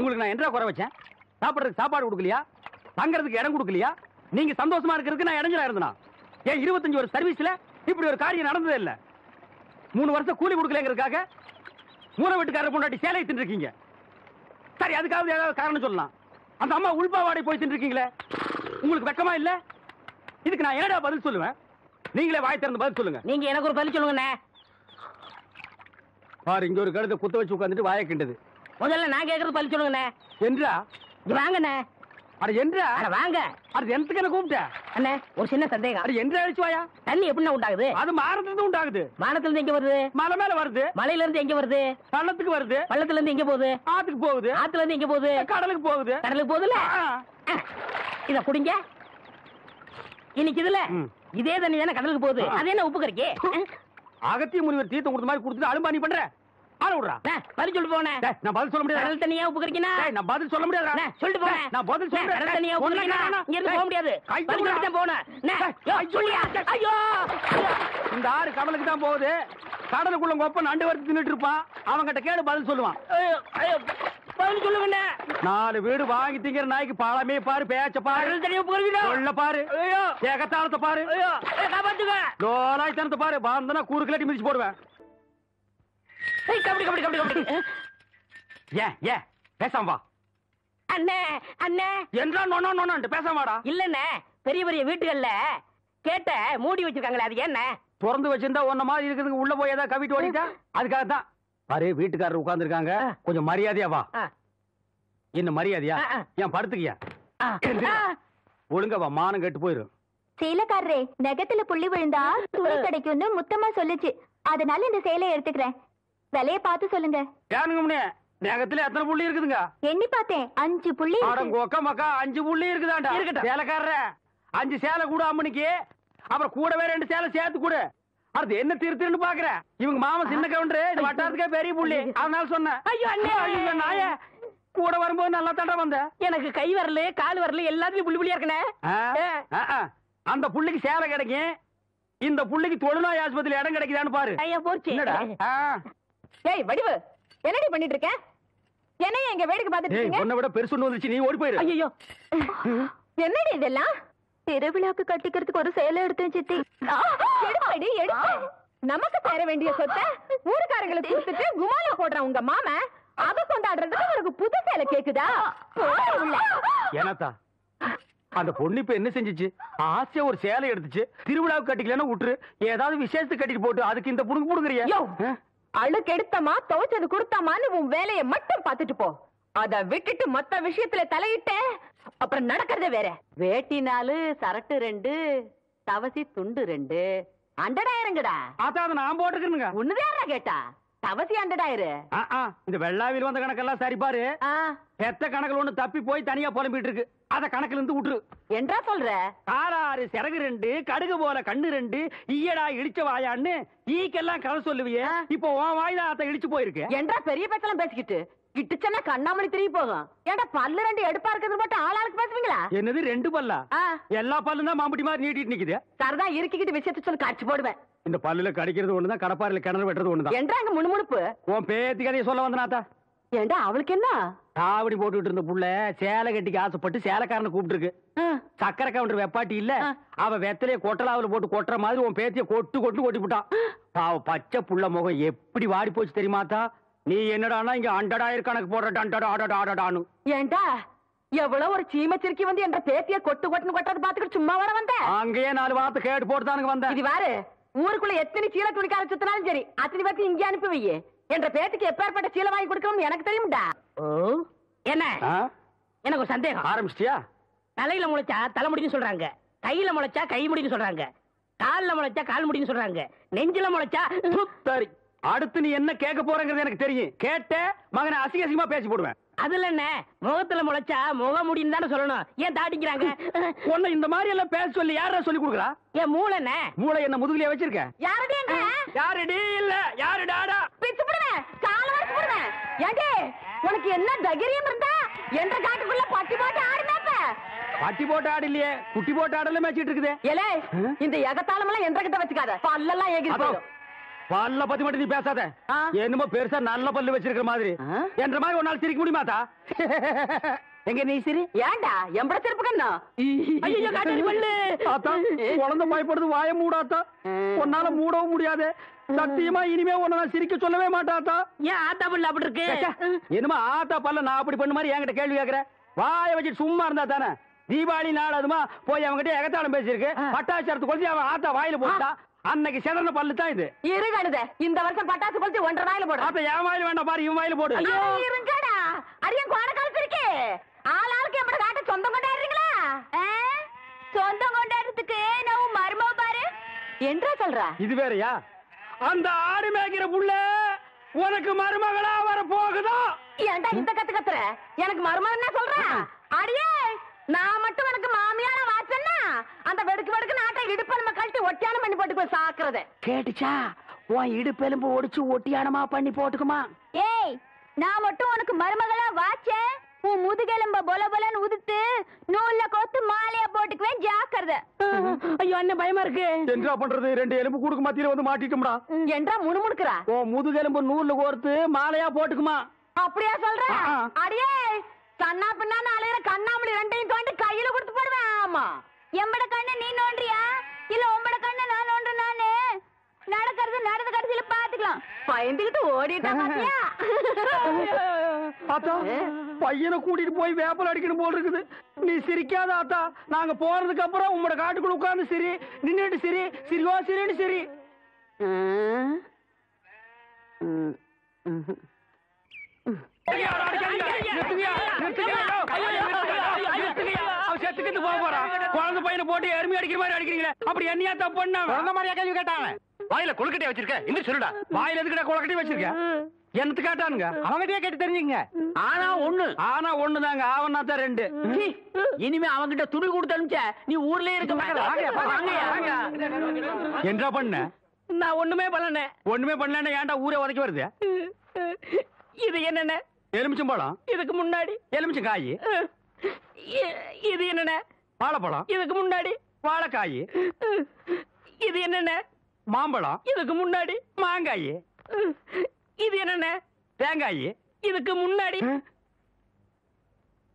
உங்களுக்கு நான் என்ன குறை வச்சேன்? சாப்பிடுறதுக்கு சாப்பாடு கொடுக்கலையா? தங்கறதுக்கு இடம் கொடுக்கலையா? நீங்க சந்தோஷமா இருக்கிறதுக்கு நான் இடைஞ்சலா இருந்தனா? ஏன் 25 வருஷம் சர்வீஸ்ல இப்படி ஒரு காரியம் நடந்ததே இல்ல. 3 வருஷம் கூலி கொடுக்கலங்கிறதுக்காக மூண வீட்டுக்காரர் பொண்டாட்டி சேலை தின்னு இருக்கீங்க. சரி, அதுக்காவது ஏதாவது காரணம் சொல்லலாம். அந்த அம்மா உள்பாவாடை போய் தின்னு இருக்கீங்களே, உங்களுக்கு வெக்கமா இல்ல? இதுக்கு நான் என்னடா பதில் சொல்லுவேன்? நீங்களே வாய் திறந்து பதில் சொல்லுங்க. நீங்க எனக்கு ஒரு பதில் சொல்லுங்கண்ணே. பாரு, இங்க ஒரு கழுதை குத்த வச்சு உட்காந்துட்டு வாயை கிண்டது. முதல்ல நான் கேட்கறது பதில் சொல்லுங்கண்ணே. என்றா? வாங்கண்ணே. அட என்றா? அட வாங்க. அது எந்தக்கு என்ன கூப்பிட்ட? அண்ணே, ஒரு சின்ன சந்தேகம். அட என்றா அழிச்சு வாயா? தண்ணி எப்படின்னா உண்டாகுது? அது மாறதுல உண்டாகுது. வானத்துல இருந்து எங்க வருது? மலை மேல வருது. மலையில இருந்து எங்க வருது? பள்ளத்துக்கு வருது. பள்ளத்துல இருந்து எங்க போகுது? ஆத்துக்கு போகுது. ஆத்துல இருந்து எங்க போகுது? கடலுக்கு போகுது. கடலுக்கு போகுதுல. இத குடிங்க. இன்னைக்கு இதுல இதே தண்ணி தானே கடலுக்கு போகுது. அது என்ன உப்பு கறிக்கு? அகத்திய முனிவர் தீர்த்தம் கொடுத்த மாதிரி கொடுத்துட்டு அலும்பா நீ பண்ற? ஆள விடுறா. பதில் சொல்லிட்டு போனே. நான் பதில் சொல்ல முடியாது. கடல் தண்ணியா உப்பு கறிக்கினா? நான் பதில் சொல்ல முடியாது. சொல்லிட்டு போனே. நான் பதில் சொல்றேன். கடல் தண்ணியா உப்பு கறிக்கினா? இங்க இருந்து போக முடியாது. பதில் சொல்லிட்டு தான் போனே. சொல்லியா? ஐயோ, இந்த ஆறு கடலுக்கு தான் போகுது. கடலுக்குள்ள கொப்ப நண்டு வறுத்து தின்னுட்டு இருப்பான். அவன்கிட்ட கேடு பதில் சொல்லுவான். பதில் சொல்லுங்க. 4 வீடு வாங்கி திங்கிற நாய்க்கு பாலமே பாரு, பேச்ச பாரு, கடல் தண்ணியா உப்பு கறிக்கினா? சொல்ல பாரு, ஏகத்தாளத்தை பாரு, காப்பாத்துங்க. லோலாய்த்தனத்தை பாரு. பாந்தனா கூறு கிளட்டி மிதிச்சு போடுவேன். கபடி கபடி கபடி கபடி. ஏன் பேசாம வா. அண்ணே அண்ணே என்றா நோன்னு பேசாம வாடா. இல்லண்ணே, பெரிய பெரிய வீட்டுகள்ல கேட்ட மூடி வச்சிருக்காங்களே, அது என்ன? திறந்து வச்சிருந்தா ஒன்ன மாதிரி இருக்குதுங்க. உள்ள போய் ஏதாவது கவிட்டு ஓடிட்டா அதுக்காக தான். பாரு, வீட்டுக்காரர் உட்கார்ந்து இருக்காங்க. கொஞ்சம் மரியாதையா வா. என்ன மரியாதையா? ஏன் படுத்துக்கியா? ஒழுங்கா வா, மானம் கெட்டு போயிரும். சேலைக்காரரே, நெகத்துல புள்ளி விழுந்தா துணி கிடைக்கும்னு முத்தமா சொல்லுச்சு. அதனால இந்த சேலையை எடுத்துக்கிறேன். விலைய பார்த்து சொல்லுங்க. ஏனுங்க, நகத்துல எத்தனை புள்ளி இருக்குதுங்க? எண்ணி பார்த்தேன், 5 புள்ளி. கொக்க மக்கா 5 புள்ளி இருக்குதாண்டா. இருக்கட்டும் சேலைக்காரர, 5 சேலை கூட அம்மனிக்கு. அப்புறம் கூடவே 2 சேலை சேர்த்து கூட. அது என்ன திருத்தின்னு பாக்குற? இவங்க மாமா சின்ன கவுண்டரு, இது வட்டாரத்துக்கே பெரிய புள்ளி. அதனால சொன்னேன். ஐயோ அண்ணே, ஐயோ நாய, கூட வரும்போது நல்லா தண்டா வந்த. எனக்கு கை வரல, கால் வரல, எல்லாத்துலயும் புள்ளி புள்ளியா இருக்கனே. அந்த புள்ளிக்கு சேலை கிடைக்கும். இந்த புள்ளிக்கு தொழுநோய் ஆஸ்பத்திரியில இடம் கிடைக்குதான்னு பாரு. ஐயா போச்சு. என்னடா? ஏய் வடிவு, என்னடி பண்ணிட்டு இருக்க? என்னைய எங்க வேடிக்கை பார்த்துட்டு இருக்கீங்க? உன்னை விட பெருசு ஒண்ணு வந்துச்சு, நீ ஓடி போயிரு. ஐயோ, என்னடி இதெல்லாம்? திருவிழாக்கு கட்டிக்கிறதுக்கு ஒரு சேலை எடுத்தேன் சித்தி. எடுப்படி எடுத்து. நமக்கு தர வேண்டிய சொத்தை ஊருக்காரங்களுக்கு கொடுத்துட்டு குமால போடுற உங்க மாமா அத கொண்டாடுறதுக்கு உனக்கு புது சேலை கேக்குதா? ஏனாத்தா, அந்த பொண்ணு இப்ப என்ன செஞ்சிச்சு? ஆசையா ஒரு சேலை எடுத்துச்சு. திருவிழாவுக்கு கட்டிக்கலன்னா விட்டுரு, ஏதாவது விசேஷத்துக்கு கட்டிட்டு போட்டு அதுக்கு இந்த புடுங்க புடுங்குறியா? அழுக்கு எடுத்தமா துவைச்சது கொடுத்தாமான்னு உன் வேலையை மட்டும் பாத்துட்டு போ. அத விட்டுட்டு மத்த விஷயத்துல தலையிட்ட அப்புறம் நடக்கிறதே வேற. வேட்டி 4, சரட்டு 2, தவசி துண்டு 2, அண்டடாயிரங்கடா. அதான் நான் போட்டுக்கிறேங்க. ஒண்ணுதான் கேட்டா தவசி அண்டடாயிரம். இந்த வெள்ளாவில் வந்த கணக்கெல்லாம் சரி பாரு. பெத்த கணக்குல ஒண்ணு தப்பி போய் தனியா புலம்பிட்டு இருக்கு. அத கணக்குல இருந்து விட்டுரு. என்றா சொல்ற? காராறு சிறகு 2, கடுகு போல கண்ணு 2, ஈயடா இடிச்ச வாயான்னு ஈக்கெல்லாம் கதை சொல்லுவியே. இப்போ உன் வாய்தான் அத இடிச்சு போயிருக்கு. என்றா பெரிய பேச்செல்லாம் பேசிக்கிட்டு கிட்டுச்சன்னா கண்ணாமணி திரும்பி போகும். ஏண்டா பல்லு 2 எடுப்பா இருக்கிறது மட்டும் ஆளாளுக்கு பேசுவீங்களா? என்னது 2 பல்லா? எல்லா பல்லும் தான் மாம்பட்டி மாதிரி நீட்டிட்டு நிக்குது. சரதா இருக்கிட்டு விஷயத்தை சொல்லி காட்சி போடுவேன். இந்த பல்லுல கடிக்கிறது ஒண்ணுதான், கடப்பாறையில கிணறு வெட்டுறது ஒண்ணுதான். என்றாங்க முணுமுணுப்பு. உன் பேத்தி கதையை சொல்ல வந்தனாத்தா. ஏண்டா அவளுக்கு என்ன? காவடி போட்டுட்டு இருந்த புள்ள சேலை கட்டிக்கு ஆசைப்பட்டு சேலைக்காரனை கூப்பிட்டு இருக்கு. சக்கரை கவுண்டர் வெப்பாட்டி இல்ல, அவ வெத்தலைய கொட்டலாவில போட்டு கொட்டுற மாதிரி உன் பேத்திய கொட்டு கொட்டு கொட்டி விட்டான். அவ பச்சை புள்ள முகம் எப்படி வாடி போச்சு தெரியுமாத்தா? நீ என்னடானா இங்க அண்டடாயிரம் கணக்கு போடுற. ஏண்டா எவ்வளவு ஒரு சீமச்சிருக்கி வந்து என்ற பேத்திய கொட்டு கொட்டுன்னு கொட்டது பாத்துக்கிட்டு சும்மா வர வந்த? அங்கேயே 4 வார்த்தை கேட்டு போட்டுதானுங்க வந்தேன். இது வாரு, ஊருக்குள்ள எத்தனை சீல துணிக்கார சுத்தினாலும் சரி அத்தனை பேத்தி இங்கே அனுப்பி வையே. என்ற பேத்துக்கு எப்பேற்பட்ட சீலை வாங்கி கொடுக்கணும் எனக்கு தெரியும்டா. என்ன எனக்கு ஒரு சந்தேகம். ஆரம்பிச்சிட்டியா? தலையில முளைச்சா தலைமுடின்னு சொல்றாங்க, கையில முளைச்சா கை முடின்னு சொல்றாங்க, கால்ல முளைச்சா கால் முடின்னு சொல்றாங்க, நெஞ்சில முளைச்சா சரி. அடுத்து நீ என்ன கேட்க போறங்கிறது எனக்கு தெரியும். கேட்ட மகனை அசிங்க அசிங்கமா பேசி போடுவேன். அதுல என்ன, முகத்துல முளைச்சா முக முடின்னு தானே சொல்லணும். ஏன் தாட்டிக்கிறாங்க? உன்னை இந்த மாதிரி எல்லாம் பேச சொல்லி யாரா சொல்லி கொடுக்குறா? என் மூளை என்ன? மூளை என்ன முதுகுலயே வச்சிருக்க? யாருடி இல்ல யாரு டாடா பிச்சு போடுவேன், கால வச்சு போடுவேன். ஏண்டே உனக்கு என்ன தைரியம் இருந்தா என்ற காட்டுக்குள்ள பட்டி போட்டு ஆடுனாப்ப? பட்டி போட்டு ஆடு இல்லையே, குட்டி போட்டு ஆடல மேய்ச்சிட்டு இருக்குது. ஏலே இந்த எகத்தாளம் எல்லாம் என்ற கிட்ட வச்சுக்காத, பல்லெல்லாம் ஏகி போடும். பல்ல பத்தி மட்டும் நீ பேசாத. என்னமோ பெருசா நல்ல பல்லு வச்சிருக்கிற மாதிரி. என்ற மாதிரி ஒரு நாள் சிரிக்க முடியுமாத்தா? எங்க நீ சிரி. ஏண்டா எம்பட திருப்பு கண்ணா? ஐயோ காட்டாடி பல்லு. ஆத்தா குழந்தை பயப்படுது, வாய மூடாத்தா. உன்னால மூடவும் முடியாது. சத்தியமா இனிமே உன்னை நான் சிரிக்க சொல்லவே மாட்டாத்தா. ஏன் ஆத்தா பல்லு அப்படி இருக்கு? என்னமா ஆத்தா பல்ல நான் அப்படி பண்ண மாதிரி என்கிட்ட கேள்வி கேக்குற? வாய வச்சுட்டு சும்மா இருந்தா தானே. தீபாவளி நாள் அதுமா போய் அவங்ககிட்ட எகத்தாளம் பேசியிருக்கு. பட்டாசரத்து கொளுத்தி அவன் ஆத்தா வாயில போட்டா. அன்னைக்கு செதன பல்லு தான் இது. இருங்கடுத இந்த வருஷம் பட்டாசு கொளுத்தி 1.5 வாயில போடு. ஆத்தா என் வாயில வேண்டாம் பாரு, இவன் வாயில போடு. ஐயோ இருங்கடா. அரியன் கோண காலத்து இருக்கே. ஆளாளுக்கு எப்படி காட்ட சொந்தம் கொண்டாடுறீங்களா? சொந்தம் கொண்டாடுறதுக்கு நான் மர்மம் பாரு. என்றா சொல்றா? இது வேறயா? அந்த ஆடு மேய்க்கிற புள்ள உனக்கு மருமகளா வர போகுதா? ஏன்டா இந்த கத்து கத்துற? எனக்கு மர்மம் என்ன சொல்ற? அடியே நான் மட்டும் எனக்கு மாமியார வாச்சன்னா அந்த வெடுக்கு வெடுக்கு நாட்டை இடுப்பெலும்பு கழட்டி ஒட்டியானம் பண்ணி போட்டு போய் சாக்குறது. கேட்டுச்சா? உன் இடுப்பெலும்பு ஒடிச்சு ஒட்டியானமா பண்ணி போட்டுக்குமா? ஏய் நான் மட்டும் உனக்கு மருமகளா வாச்சேன். உன் முதுகெலும்ப பொல பொலன்னு உதுத்து நூல்ல கோத்து மாலையா போட்டுக்குவேன், ஜாக்கிரதை. ஐயோ அண்ணன் பயமா இருக்கு. என்ன பண்றது? 2 எலும்பு கூடுக்கு மத்தியில வந்து மாட்டிட்டோம்டா. என்றா முணுமுணுக்குறா? ஓ முதுகெலும்பு நூல்ல கோர்த்து மாலையா போட்டுக்குமா? அப்படியா சொல்ற? அடியே கண்ணா பின்னான்னு அலையிற கண்ணாமணி 2ஐயும் தோண்டி கையில கொடுத்து போடுவேன். ஆமா எம்பட கண்ணை நீ நோண்டியா இல்ல உம்பட கண்ணை நான் நோண்டு? நானு நடக்கிறது நடந்த கடைசியில பாத்துக்கலாம். பயந்துகிட்டு ஓடிட்டா பாத்தியா? ஆத்தா பையனை கூட்டிட்டு போய் வேப்பல் அடிக்கணும் போல் இருக்குது. நீ சிரிக்காத ஆத்தா. நாங்க போறதுக்கு அப்புறம் உங்களோட காட்டுக்குள்ள உட்கார்ந்து சிரி, நின்னுட்டு சிரி, சிரிவா சிரின்னு சிரி. குழந்தை பையனை போட்டு எருமை அடிக்கிற மாதிரி அடிக்கிறீங்களே, அப்படி என்னையா தப்பு பண்ண? குழந்தை மாதிரியா கேள்வி கேட்டாங்க? வாயில கொழுக்கட்டையை வச்சிருக்க இன்னும் சொல்லுடா. வாயில எதுக்கிட்ட கொழுக்கட்டையை வச்சிருக்க? என்னத்து கேட்டானுங்க? அவங்ககிட்டயே கேட்டு தெரிஞ்சுங்க. ஆனா ஒண்ணுதாங்க, ஆவனா தான் 2. இனிமே அவங்கிட்ட துணி கொடுத்து அனுப்பிச்ச நீ ஊர்லயே இருக்க மாட்டே. என்ன பண்ண? நான் ஒண்ணுமே பண்ணல. ஒண்ணுமே பண்ணல. ஏன்டா ஊரே உதைக்க வருது? இது என்னென்ன? எலுமிச்சம்பழம். இதுக்கு முன்னாடி எலுமிச்சம் காய். இது என்னென்ன? வாழைப்பழம். இதுக்கு முன்னாடி வாழைக்காய். இது என்னென்ன? மாம்பழம். இதுக்கு முன்னாடி மாங்காய். இது என்னென்ன? தேங்காய். இதுக்கு முன்னாடி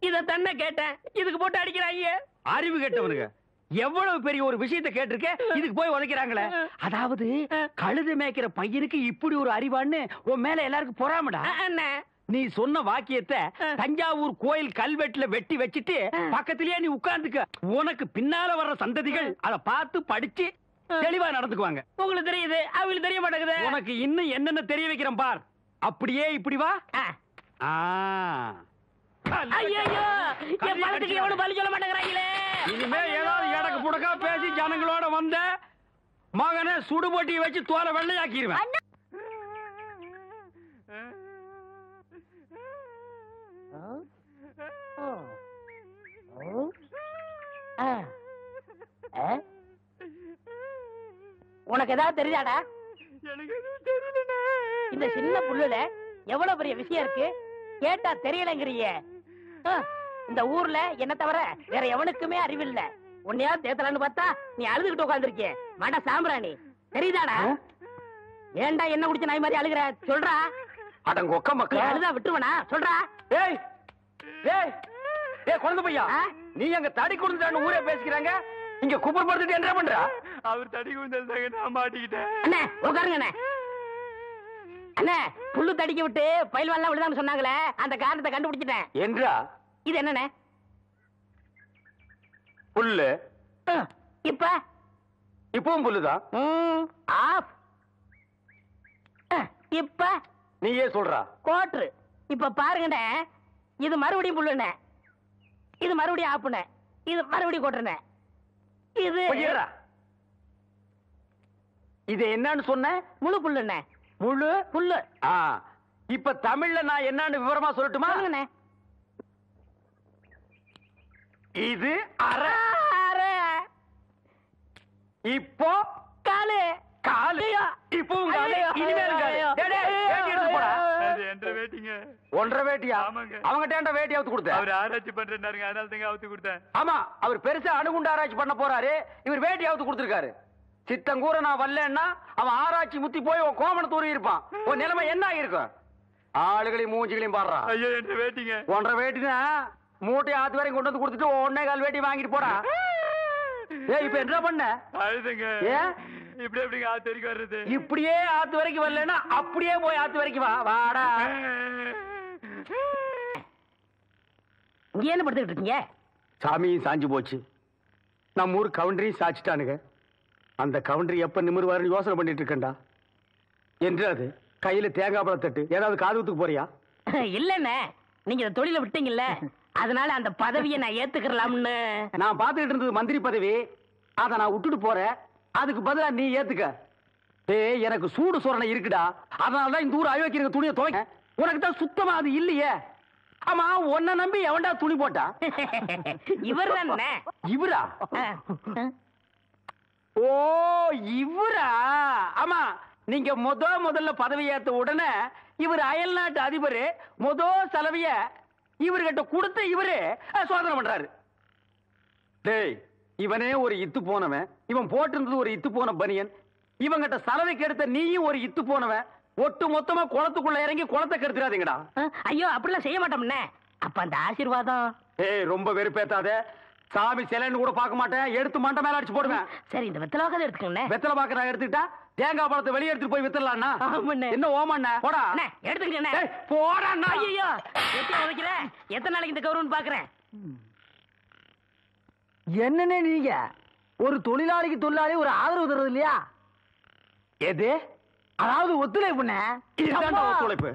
இத தன்ன கேட்டேன், இதுக்கு போட்டு அடிக்கிறாங்க. அறிவு கேட்டவனுங்க எவ்வளவு பெரிய ஒரு விஷயத்தை கேட்டிருக்க, இதுக்கு போய் உதைக்கிறாங்களே. அதாவது கழுது மேய்க்கிற பையனுக்கு இப்படி ஒரு அறிவான்னு உன் மேல எல்லாருக்கும் பொறாமடா. நீ சொன்ன வாக்கியத்தை தஞ்சாவூர் கோயில் கல்வெட்டுல வெட்டி வச்சிட்டு பக்கத்திலேயே நீ உட்கார்ந்துக்க. உனக்கு பின்னால வர்ற சந்ததிகள் அதை பார்த்து படிச்சு தெளிவா நடந்துக்குவாங்க. உங்களுக்கு தெரியுது, அவங்களுக்கு தெரிய மாட்டேங்குது. உனக்கு இன்னும் என்னென்ன தெரிய வைக்கிறேன் பார். அப்படியே இப்படி வா. ஐயோ என் பணத்துக்கு எவ்வளவு பலி சொல்ல மாட்டேங்கிறாங்களே. இனிமே ஏதாவது எடக்கு புடக்கா பேசி ஜனங்களோட வந்த மகனை சுடுபொட்டி வச்சு தோலை வெள்ளையாக்கிடுவேன். உனக்கு ஏதாவது தெரியாதா? இந்த சின்ன புல்லுல எவ்வளவு பெரிய விஷயம் இருக்கு, கேட்டா தெரியலங்கிறிய. இந்த ஊர்ல என்ன தவிர வேற எவனுக்குமே அறிவில்ல. உன்னையா தேத்தலான்னு பார்த்தா நீ அழுதுகிட்டு உட்காந்துருக்கிய. மட சாம்பிராணி தெரியுதாடா? ஏன்டா என்ன குடிச்ச நாய் மாதிரி அழுகுற? சொல்றா. அடங்க ஒக்க மக்கள் அழுதா விட்டுருவனா? சொல்றா. ஏய் ஏய் ஏய் குழந்தை பையா, நீ அங்க தடி குடுந்தான்னு ஊரே பேசிக்கிறாங்க, இங்க குப்பர் படுத்துட்டு என்ன பண்றா? அவர் தடி குந்தாங்க, நான் மாட்டிக்கிட்டேன். அண்ணே உட்காருங்க அண்ணே. அண்ணே புல்லு தடிக்க விட்டு பயில்வான்லாம் விடுதான்னு சொன்னாங்களே, அந்த காரணத்தை கண்டுபிடிச்சிட்டேன். என்றா? இது என்னண்ணே? புல்லு. இப்ப இப்பவும் புல்லுதான். ஆஃப். இப்ப நீயே சொல்றா. கோட்ரு. இப்ப பாருங்கண்ணே, இது மறுபடியும் புல்லுண்ணே, இது மறுபடியும் ஆப்புண்ணே, இது மறுபடியும் கோட்டுறேன். இது இது என்னன்னு சொன்ன? முழு புல்லுண்ணே. முழு புல்லு. இப்ப தமிழ்ல நான் என்னன்னு விவரமா சொல்லட்டுமா? இது அரை. இப்போ காலு. காலு. இப்பவும் காலு. இனிமேல் காலு. எடுத்து போடா. ஒன்றரை வேட்டியா? அவங்கிட்ட வேட்டி அவுத்து கொடுத்த. அவர் ஆராய்ச்சி பண்றாருங்க, அதனால தாங்க அவுத்து கொடுத்தேன். ஆமா, அவர் பெருசா அணுகுண்டு ஆராய்ச்சி பண்ண போறாரு, இவர் வேட்டி அவுத்து கொடுத்திருக்காரு. சித்தங்கூர நான் வரலன்னா அவன் ஆராய்ச்சி முத்தி போய் உன் கோமண தூரி இருப்பான். உன் நிலைமை என்ன ஆயிருக்கும்? ஆளுகளையும் மூஞ்சிகளையும் பாடுறா. ஐயோ என்ன வேட்டிங்க. ஒன்றரை வேட்டினா மூட்டை ஆத்து வரைக்கும் கொண்டு வந்து கொடுத்துட்டு 1.25 வேட்டி வாங்கிட்டு போடா. ஏய் இப்ப என்ன பண்ண? அழுதுங்க. ஏன் இப்படி எப்படிங்க ஆத்து வரைக்கும் வர்றது? இப்படியே ஆத்து வரைக்கும் வரலன்னா அப்படியே போய் ஆத்து வரைக்கும் வா. வாடா. இங்க என்ன படுத்துக்கிட்டு இருக்கீங்க? சாமியும் சாஞ்சு போச்சு, நம்ம ஊர் கவுண்டரையும் சாச்சிட்டானுங்க. அந்த கவுண்டரி எப்ப நிமிர்வாருன்னு யோசனை பண்ணிட்டு இருக்கேன்டா. என்று அது கையில தேங்காய் பழம் தட்டு ஏதாவது காதுகுத்துக்கு போறியா? இல்லண்ணே, நீங்க இந்த தொழில விட்டீங்கல்ல, அதனால அந்த பதவியை நான் ஏத்துக்கலாம்னு. நான் பாத்துக்கிட்டு இருந்தது மந்திரி பதவி, அதை நான் விட்டுட்டு போறேன். அதுக்கு பதிலா நீ ஏத்துக்க. ஏய் எனக்கு சூடு சொரணை இருக்குடா, அதனாலதான் இந்த ஊர் அயோக்கிய துணியை துவைக்க. உனக்கு தான் சுத்தமா அது இல்லையே. ஆமா உன்னை நம்பி எவன்டா துணி போட்டா? இவர் தானே. இவரா? ஓ இவரா? ஆமா, நீங்க முதல்ல பதவி ஏத்த உடனே இவர் அயல் நாட்டு அதிபர் செலவிய இவர்கிட்ட கொடுத்து இவரு சோதனை பண்றாரு. டேய் இவனே ஒரு இத்து போனவன், இவன் போட்டிருந்தது ஒரு இத்து போன பனியன், இவங்கிட்ட சலவைக்கு எடுத்த நீயும் ஒரு இத்து போனவன். ஒட்டு மொத்தமா குளத்துக்குள்ள இறங்கி குளத்தை கெடுத்துறாதீங்கடா. ஐயோ அப்படிலாம் செய்ய மாட்டோம்னே. அப்ப அந்த ஆசீர்வாதம். ஏய் ரொம்ப வெறுப்பேத்தாத. சாமி சிலைன்னு கூட பார்க்க மாட்டேன், எடுத்து மண்டை மேல அடிச்சு போடுவேன். சரி இந்த வெத்தலை வாக்காத எடுத்துக்கோங்க. வெத்தலை பாக்க நான் எடுத்துக்கிட்டா தேங்காய் பழத்தை வெளியே எடுத்துட்டு போய் வித்துடலாம்னா? என்ன ஓமண்ண போடா. எடுத்துக்கங்க. போடா. ஐயோ எத்தனை உதைக்கிற? எத்தனை நாளைக்கு இந்த கௌரவம் பாக்குறேன்? என்னன்னு நீங்க ஒரு தொழிலாளிக்கு தொழிலாளி ஒரு ஆதரவு தர்றது இல்லையா? எது? அதாவது ஒத்துழைப்புண்ணே. இதுதான்டா ஒத்துழைப்பு.